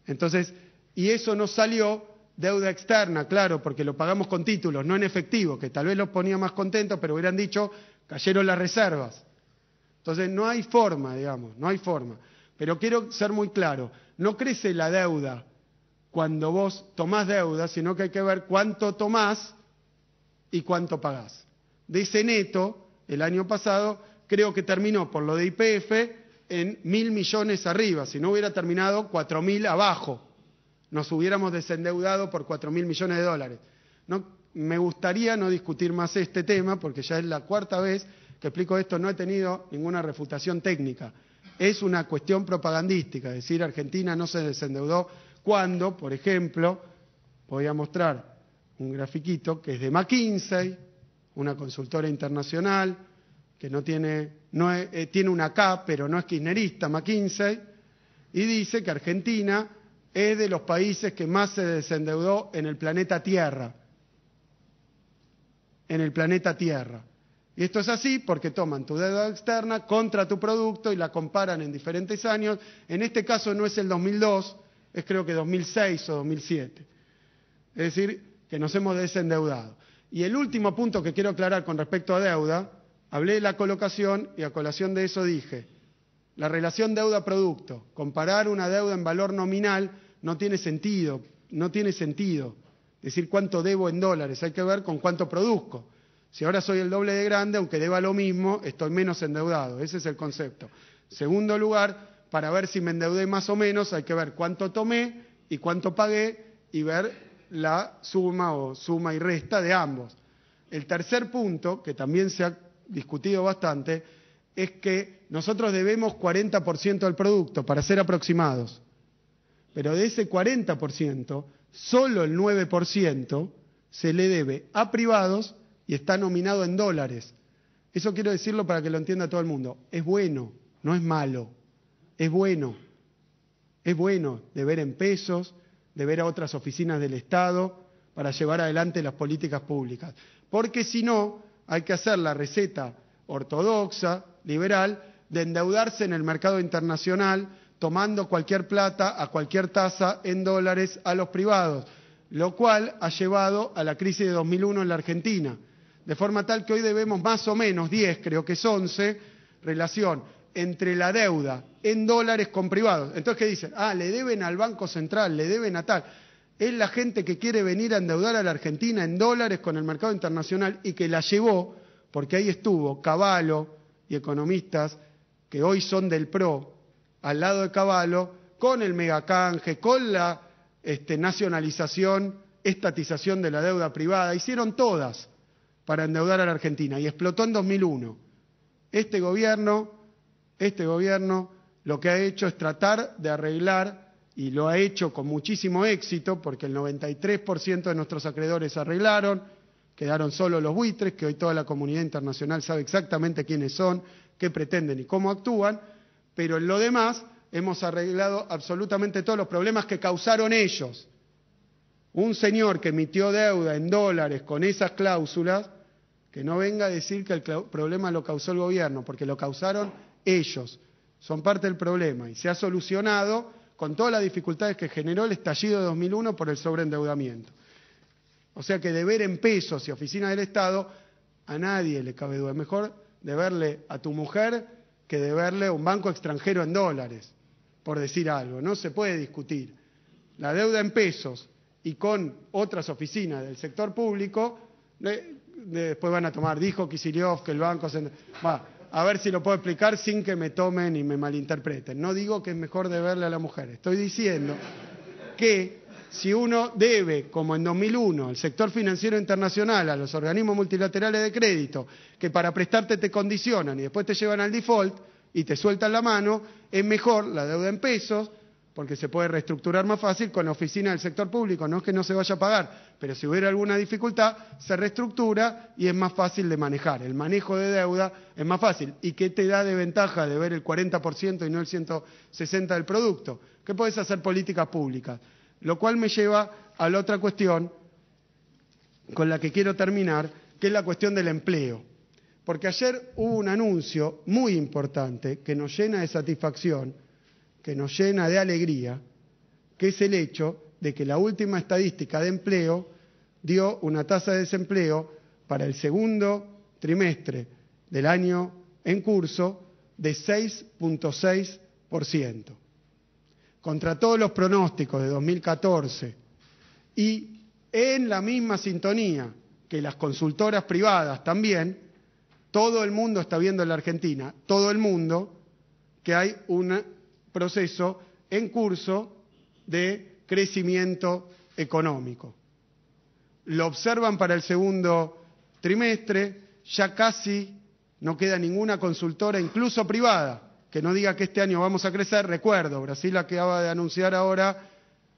Entonces, y eso no salió deuda externa, claro, porque lo pagamos con títulos, no en efectivo, que tal vez los ponía más contentos, pero hubieran dicho, cayeron las reservas. Entonces, no hay forma, digamos, no hay forma. Pero quiero ser muy claro, no crece la deuda cuando vos tomás deuda, sino que hay que ver cuánto tomás y cuánto pagás. De ese neto, el año pasado, creo que terminó por lo de YPF en 1.000 millones arriba, si no hubiera terminado 4.000 abajo. Nos hubiéramos desendeudado por 4.000 millones de dólares. No, me gustaría no discutir más este tema, porque ya es la cuarta vez que explico esto, no he tenido ninguna refutación técnica. Es una cuestión propagandística, es decir, Argentina no se desendeudó cuando, por ejemplo, voy a mostrar un grafiquito que es de McKinsey, una consultora internacional que tiene una K, pero no es kirchnerista, McKinsey, y dice que Argentina es de los países que más se desendeudó en el planeta Tierra. En el planeta Tierra. Y esto es así porque toman tu deuda externa contra tu producto y la comparan en diferentes años. En este caso no es el 2002, es creo que 2006 o 2007. Es decir, que nos hemos desendeudado. Y el último punto que quiero aclarar con respecto a deuda, hablé de la colocación y a colación de eso dije, la relación deuda-producto, comparar una deuda en valor nominal no tiene sentido, decir cuánto debo en dólares, hay que ver con cuánto produzco. Si ahora soy el doble de grande, aunque deba lo mismo, estoy menos endeudado, ese es el concepto. Segundo lugar, para ver si me endeudé más o menos, hay que ver cuánto tomé y cuánto pagué y ver la suma y resta de ambos. El tercer punto, que también se ha discutido bastante, es que nosotros debemos 40% del producto, para ser aproximados. Pero de ese 40%, solo el 9% se le debe a privados y está nominado en dólares. Eso quiero decirlo para que lo entienda todo el mundo. Es bueno, no es malo. Es bueno. Es bueno deber en pesos, deber a otras oficinas del Estado para llevar adelante las políticas públicas. Porque si no, hay que hacer la receta ortodoxa, liberal, de endeudarse en el mercado internacional, tomando cualquier plata a cualquier tasa en dólares a los privados, lo cual ha llevado a la crisis de 2001 en la Argentina, de forma tal que hoy debemos más o menos 10, creo que es 11, relación entre la deuda en dólares con privados. Entonces, ¿qué dicen? Le deben al Banco Central, le deben a tal. Es la gente que quiere venir a endeudar a la Argentina en dólares con el mercado internacional y que la llevó, porque ahí estuvo Cavallo y economistas que hoy son del PRO, al lado de Cavallo, con el megacanje, con la nacionalización, estatización de la deuda privada, hicieron todas para endeudar a la Argentina y explotó en 2001. Este gobierno lo que ha hecho es tratar de arreglar, y lo ha hecho con muchísimo éxito, porque el 93% de nuestros acreedores arreglaron, quedaron solo los buitres, que hoy toda la comunidad internacional sabe exactamente quiénes son, qué pretenden y cómo actúan, pero en lo demás hemos arreglado absolutamente todos los problemas que causaron ellos. Un señor que emitió deuda en dólares con esas cláusulas, que no venga a decir que el problema lo causó el gobierno, porque lo causaron ellos, son parte del problema y se ha solucionado con todas las dificultades que generó el estallido de 2001 por el sobreendeudamiento. O sea que deber en pesos y oficinas del Estado, a nadie le cabe duda. Es mejor deberle a tu mujer que deberle a un banco extranjero en dólares, por decir algo. No se puede discutir. La deuda en pesos y con otras oficinas del sector público, después van a tomar, dijo Kicillof que el banco... a ver si lo puedo explicar sin que me tomen y me malinterpreten. No digo que es mejor deberle a la mujer, estoy diciendo que si uno debe, como en 2001, al sector financiero internacional, a los organismos multilaterales de crédito, que para prestarte te condicionan y después te llevan al default y te sueltan la mano, es mejor la deuda en pesos, porque se puede reestructurar más fácil con la oficina del sector público, no es que no se vaya a pagar, pero si hubiera alguna dificultad, se reestructura y es más fácil de manejar. El manejo de deuda es más fácil. ¿Y qué te da de ventaja de ver el 40% y no el 160% del producto? Que podés hacer políticas públicas. Lo cual me lleva a la otra cuestión con la que quiero terminar, que es la cuestión del empleo. Porque ayer hubo un anuncio muy importante que nos llena de satisfacción, que nos llena de alegría, que es el hecho de que la última estadística de empleo dio una tasa de desempleo para el segundo trimestre del año en curso de 6,6%. Contra todos los pronósticos de 2014 y en la misma sintonía que las consultoras privadas también, todo el mundo está viendo en la Argentina, todo el mundo, que hay un proceso en curso de crecimiento económico. Lo observan para el segundo trimestre, ya casi no queda ninguna consultora, incluso privada, que no diga que este año vamos a crecer. Recuerdo, Brasil acaba de anunciar ahora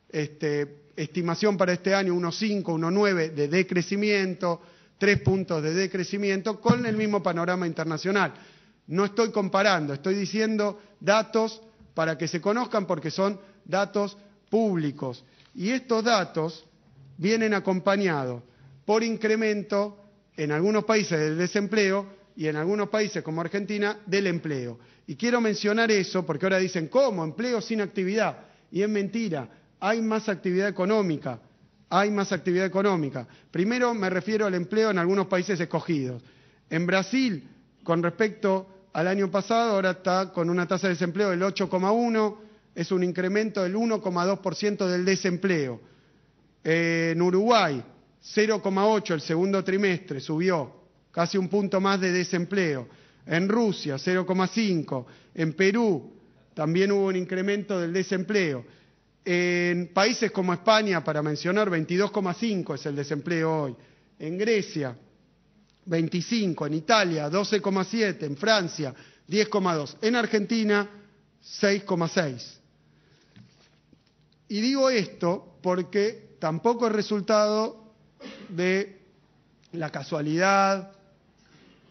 estimación para este año 1,5, 1,9 de decrecimiento, 3 puntos de decrecimiento, con el mismo panorama internacional. No estoy comparando, estoy diciendo datos para que se conozcan porque son datos públicos. Y estos datos vienen acompañados por incremento en algunos países del desempleo y en algunos países como Argentina del empleo. Y quiero mencionar eso porque ahora dicen, ¿cómo? Empleo sin actividad. Y es mentira, hay más actividad económica, hay más actividad económica. Primero me refiero al empleo en algunos países escogidos. En Brasil, con respecto al año pasado, ahora está con una tasa de desempleo del 8,1, es un incremento del 1,2% del desempleo. En Uruguay, 0,8 el segundo trimestre, subió casi un punto más de desempleo. En Rusia, 0,5. En Perú también hubo un incremento del desempleo. En países como España, para mencionar, 22,5 es el desempleo hoy. En Grecia, 25. En Italia, 12,7. En Francia, 10,2. En Argentina, 6,6. Y digo esto porque tampoco es resultado de la casualidad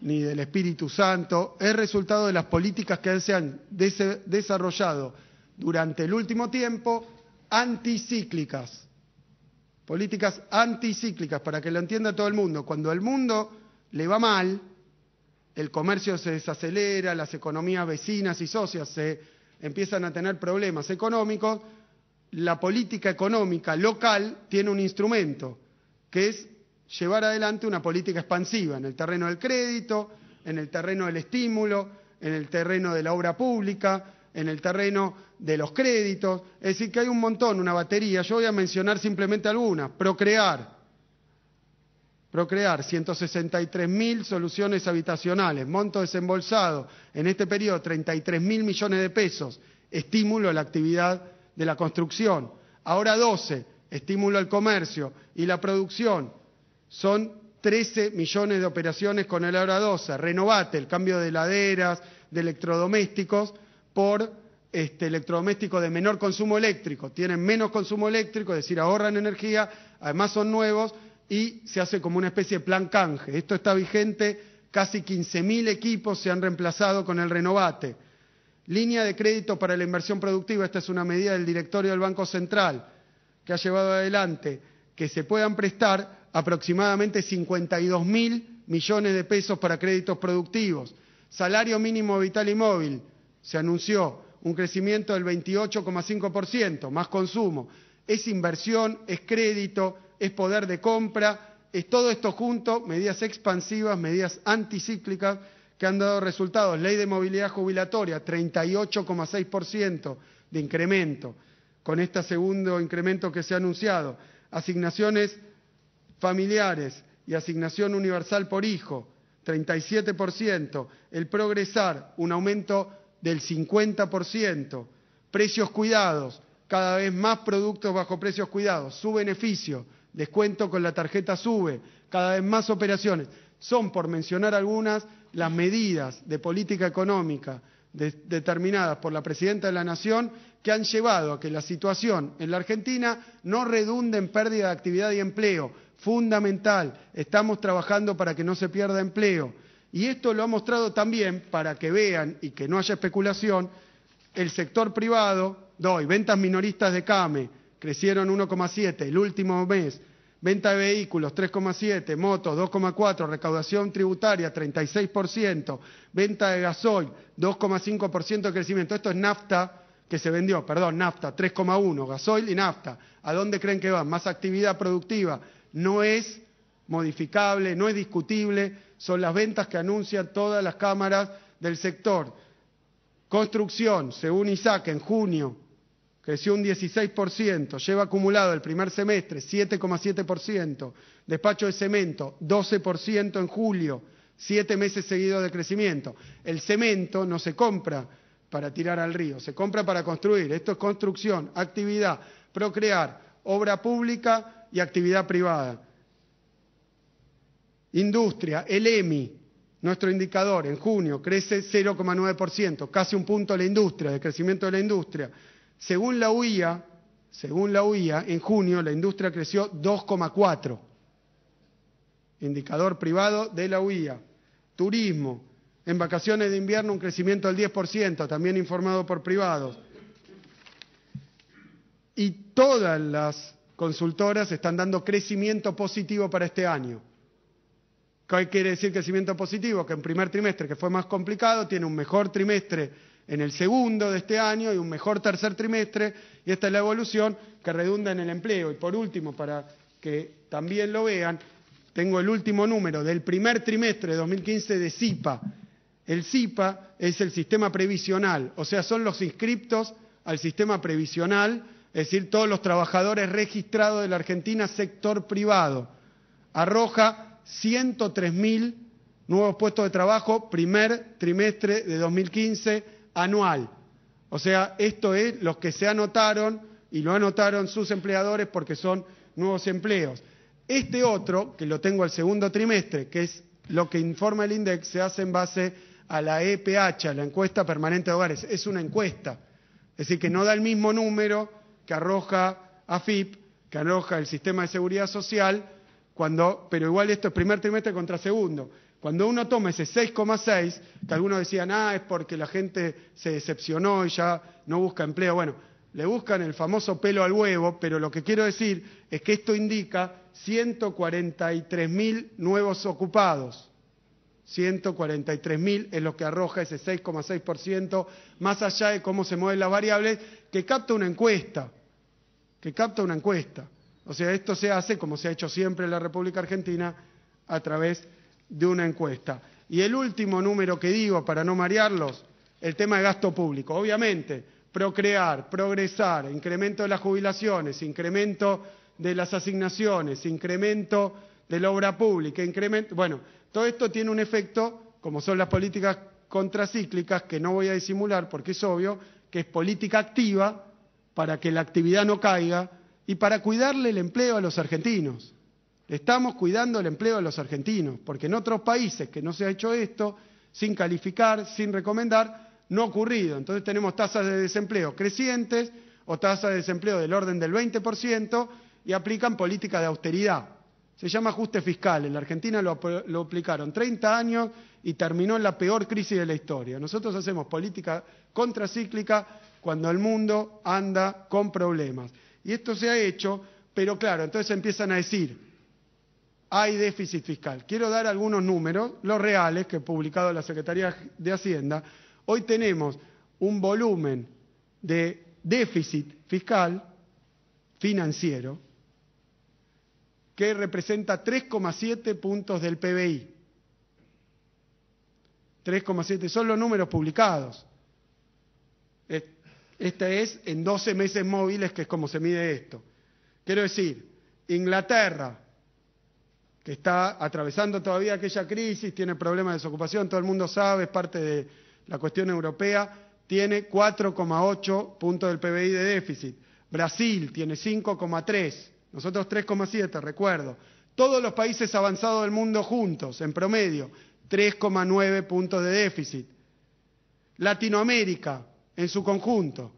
ni del Espíritu Santo, es resultado de las políticas que se han desarrollado durante el último tiempo, anticíclicas. Políticas anticíclicas, para que lo entienda todo el mundo. Cuando al mundo le va mal, el comercio se desacelera, las economías vecinas y socias se empiezan a tener problemas económicos, la política económica local tiene un instrumento, que es llevar adelante una política expansiva en el terreno del crédito, en el terreno del estímulo, en el terreno de la obra pública, en el terreno de los créditos. Es decir, que hay un montón, una batería. Yo voy a mencionar simplemente algunas. Procrear, 163.000 soluciones habitacionales, monto desembolsado en este periodo 33.000 millones de pesos, estímulo a la actividad de la construcción. Ahora 12, estímulo al comercio y la producción. Son 13 millones de operaciones con el Ahora 12. Renovate, el cambio de heladeras, de electrodomésticos por electrodomésticos de menor consumo eléctrico. Tienen menos consumo eléctrico, es decir, ahorran energía, además son nuevos y se hace como una especie de plan canje. Esto está vigente, casi 15.000 equipos se han reemplazado con el Renovate. Línea de crédito para la inversión productiva, esta es una medida del directorio del Banco Central que ha llevado adelante que se puedan prestar aproximadamente 52.000 millones de pesos para créditos productivos. Salario mínimo vital y móvil, se anunció un crecimiento del 28,5%, más consumo. es inversión, es crédito, es poder de compra, es todo esto junto, medidas expansivas, medidas anticíclicas que han dado resultados. Ley de movilidad jubilatoria, 38,6% de incremento, con este segundo incremento que se ha anunciado. Asignaciones familiares y asignación universal por hijo, 37%. El Progresar, un aumento del 50%. Precios cuidados, cada vez más productos bajo precios cuidados. Su beneficio, descuento con la tarjeta SUBE, cada vez más operaciones. Son, por mencionar algunas, las medidas de política económica determinadas por la Presidenta de la Nación que han llevado a que la situación en la Argentina no redunde en pérdida de actividad y empleo. Fundamental, estamos trabajando para que no se pierda empleo. Y esto lo ha mostrado también, para que vean y que no haya especulación, el sector privado. Ventas minoristas de CAME crecieron 1,7 el último mes. Venta de vehículos, 3,7, motos, 2,4, recaudación tributaria, 36%, venta de gasoil, 2,5% de crecimiento. Esto es nafta que se vendió, nafta, 3,1, gasoil y nafta. ¿A dónde creen que van? Más actividad productiva. No es modificable, no es discutible, son las ventas que anuncian todas las cámaras del sector. Construcción, según ISAC, en junio, creció un 16%, lleva acumulado el primer semestre 7,7%, despacho de cemento 12% en julio, 7 meses seguidos de crecimiento. El cemento no se compra para tirar al río, se compra para construir. Esto es construcción, actividad, procrear, obra pública y actividad privada. Industria, el EMI, nuestro indicador, en junio crece 0,9%, casi un punto la industria, de crecimiento de la industria. Según la UIA, en junio la industria creció 2,4%. Indicador privado de la UIA. Turismo, en vacaciones de invierno un crecimiento del 10%, también informado por privados. Y todas las consultoras están dando crecimiento positivo para este año. ¿Qué quiere decir crecimiento positivo? Que en primer trimestre, que fue más complicado, tiene un mejor trimestre en el segundo de este año y un mejor tercer trimestre, y esta es la evolución que redunda en el empleo. Y por último, para que también lo vean, tengo el último número del primer trimestre de 2015 de SIPA. El SIPA es el sistema previsional, o sea, son los inscriptos al sistema previsional, es decir, todos los trabajadores registrados de la Argentina, sector privado. Arroja 103.000 nuevos puestos de trabajo, primer trimestre de 2015, anual. O sea, esto es los que se anotaron y lo anotaron sus empleadores porque son nuevos empleos. Este otro, que lo tengo al segundo trimestre, que es lo que informa el INDEC, se hace en base a la EPH, a la encuesta permanente de hogares. Es una encuesta, es decir, que no da el mismo número que arroja AFIP, que arroja el sistema de seguridad social, pero igual esto es primer trimestre contra segundo. Cuando uno toma ese 6,6, que algunos decían, es porque la gente se decepcionó y ya no busca empleo. Bueno, le buscan el famoso pelo al huevo, pero lo que quiero decir es que esto indica 143.000 nuevos ocupados. 143.000 es lo que arroja ese 6,6%, más allá de cómo se mueven las variables, que capta una encuesta. O sea, esto se hace, como se ha hecho siempre en la República Argentina, a través de una encuesta. Y el último número que digo, para no marearlos, el tema de gasto público. Obviamente, procrear, progresar, incremento de las jubilaciones, incremento de las asignaciones, incremento de la obra pública, bueno, todo esto tiene un efecto, como son las políticas contracíclicas, que no voy a disimular porque es obvio, que es política activa para que la actividad no caiga y para cuidarle el empleo a los argentinos. Estamos cuidando el empleo de los argentinos, porque en otros países que no se ha hecho esto, sin calificar, sin recomendar, no ha ocurrido. Entonces tenemos tasas de desempleo crecientes o tasas de desempleo del orden del 20% y aplican política de austeridad. Se llama ajuste fiscal. En la Argentina lo aplicaron 30 años y terminó en la peor crisis de la historia. Nosotros hacemos política contracíclica cuando el mundo anda con problemas. Y esto se ha hecho, pero claro, entonces empiezan a decir, hay déficit fiscal. Quiero dar algunos números, los reales, que he publicado la Secretaría de Hacienda. Hoy tenemos un volumen de déficit fiscal financiero, que representa 3,7 puntos del PBI. 3,7 son los números publicados. Este es en 12 meses móviles, que es como se mide esto. Quiero decir, Inglaterra, que está atravesando todavía aquella crisis, tiene problemas de desocupación, todo el mundo sabe, es parte de la cuestión europea, tiene 4,8 puntos del PBI de déficit. Brasil tiene 5,3, nosotros 3,7, recuerdo. Todos los países avanzados del mundo juntos, en promedio, 3,9 puntos de déficit. Latinoamérica, en su conjunto,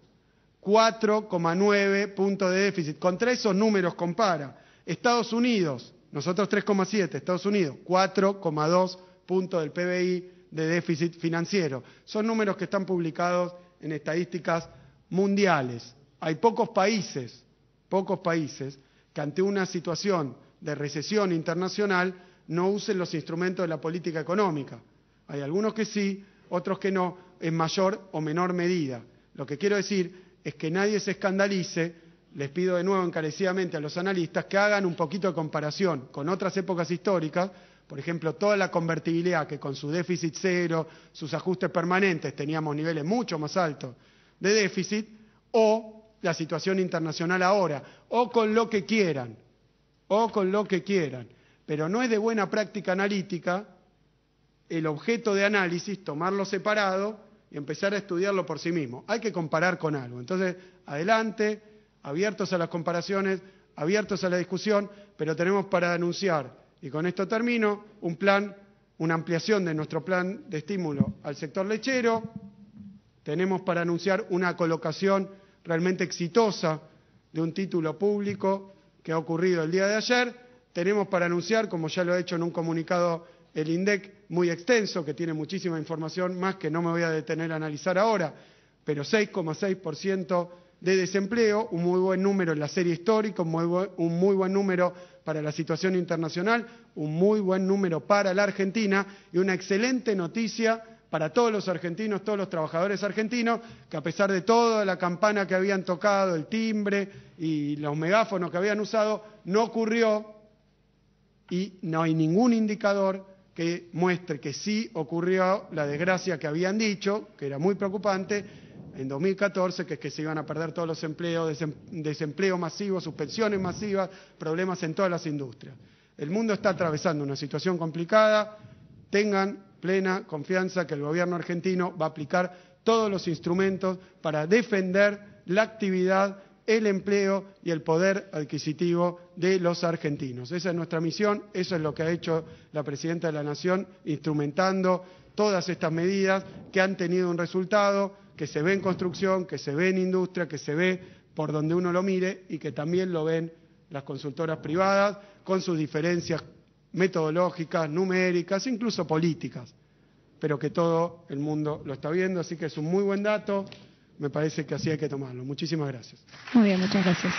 4,9 puntos de déficit. Contra esos números compara Estados Unidos, nosotros 3,7, Estados Unidos 4,2 puntos del PBI de déficit financiero. Son números que están publicados en estadísticas mundiales. Hay pocos países que ante una situación de recesión internacional no usen los instrumentos de la política económica. Hay algunos que sí, otros que no, en mayor o menor medida. Lo que quiero decir es que nadie se escandalice. Les pido de nuevo encarecidamente a los analistas que hagan un poquito de comparación con otras épocas históricas, por ejemplo, toda la convertibilidad, que con su déficit cero, sus ajustes permanentes, teníamos niveles mucho más altos de déficit, o la situación internacional ahora, o con lo que quieran, pero no es de buena práctica analítica el objeto de análisis tomarlo separado y empezar a estudiarlo por sí mismo. Hay que comparar con algo. Entonces, adelante, abiertos a las comparaciones, abiertos a la discusión, pero tenemos para anunciar, y con esto termino, un plan, una ampliación de nuestro plan de estímulo al sector lechero. Tenemos para anunciar una colocación realmente exitosa de un título público que ha ocurrido el día de ayer. Tenemos para anunciar, como ya lo ha hecho en un comunicado el INDEC muy extenso, que tiene muchísima información más que no me voy a detener a analizar ahora, pero 6,6% de desempleo, un muy buen número en la serie histórica, un muy buen número para la situación internacional, un muy buen número para la Argentina y una excelente noticia para todos los argentinos, todos los trabajadores argentinos, que a pesar de toda la campana que habían tocado, el timbre y los megáfonos que habían usado, no ocurrió y no hay ningún indicador que muestre que sí ocurrió la desgracia que habían dicho, que era muy preocupante, en 2014, que es que se iban a perder todos los empleos, desempleo masivo, suspensiones masivas, problemas en todas las industrias. El mundo está atravesando una situación complicada. Tengan plena confianza que el gobierno argentino va a aplicar todos los instrumentos para defender la actividad, el empleo y el poder adquisitivo de los argentinos. Esa es nuestra misión, eso es lo que ha hecho la Presidenta de la Nación, instrumentando todas estas medidas que han tenido un resultado, que se ve en construcción, que se ve en industria, que se ve por donde uno lo mire y que también lo ven las consultoras privadas con sus diferencias metodológicas, numéricas, incluso políticas, pero que todo el mundo lo está viendo, así que es un muy buen dato, me parece que así hay que tomarlo. Muchísimas gracias. Muy bien, muchas gracias.